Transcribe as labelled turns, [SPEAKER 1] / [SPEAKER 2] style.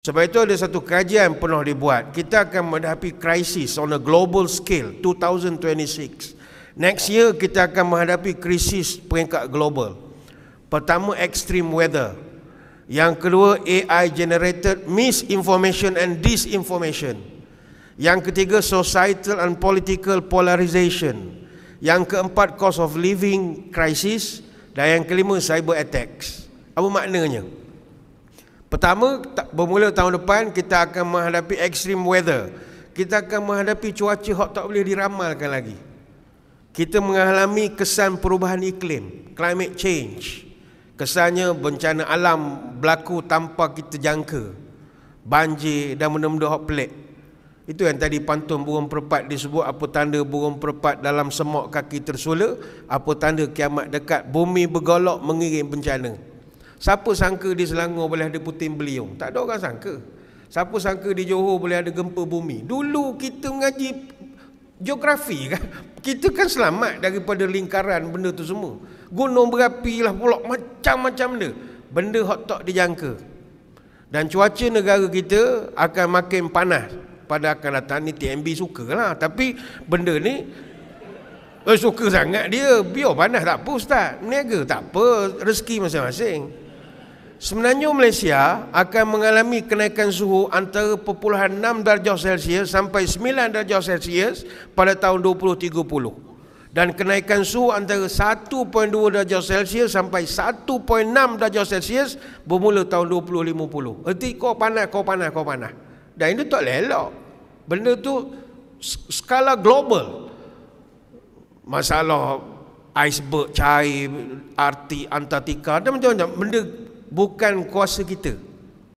[SPEAKER 1] Sebab itu ada satu kajian pernah dibuat. Kita akan menghadapi krisis on a global scale 2026. Next year kita akan menghadapi krisis peringkat global. Pertama, extreme weather. Yang kedua, AI generated misinformation and disinformation. Yang ketiga, societal and political polarization. Yang keempat, cost of living crisis. Dan yang kelima, cyber attacks. Apa maknanya? Pertama, bermula tahun depan kita akan menghadapi extreme weather. Kita akan menghadapi cuaca hot tak boleh diramalkan lagi. Kita mengalami kesan perubahan iklim, climate change. Kesannya bencana alam berlaku tanpa kita jangka. Banjir dan benda-benda hot pelik. Itu yang tadi pantun burung perempat disebut apa tanda burung perempat dalam semok kaki tersula, apa tanda kiamat dekat, bumi bergolak mengirim bencana. Siapa sangka di Selangor boleh ada puting beliung? Tak ada orang sangka. Siapa sangka di Johor boleh ada gempa bumi? Dulu kita mengaji geografi kan, kita kan selamat daripada lingkaran benda tu semua. Gunung berapi lah pula, macam-macam benda hot tak dijangka. Dan cuaca negara kita akan makin panas pada akan datang. Ni TMB suka lah, tapi benda ni suka sangat dia. Biar panas tak apa Ustaz, meniaga tak apa, rezeki masing-masing. Sebenarnya Malaysia akan mengalami kenaikan suhu antara 0.6 darjah Celsius sampai 9 darjah Celsius pada tahun 2030. Dan kenaikan suhu antara 1.2 darjah Celsius sampai 1.6 darjah Celsius bermula tahun 2050. Erti kau panas. Dan itu tak elok. Benda tu skala global. Masalah iceberg cair, Arktik, Antartika dan macam-macam benda bukan kuasa kita.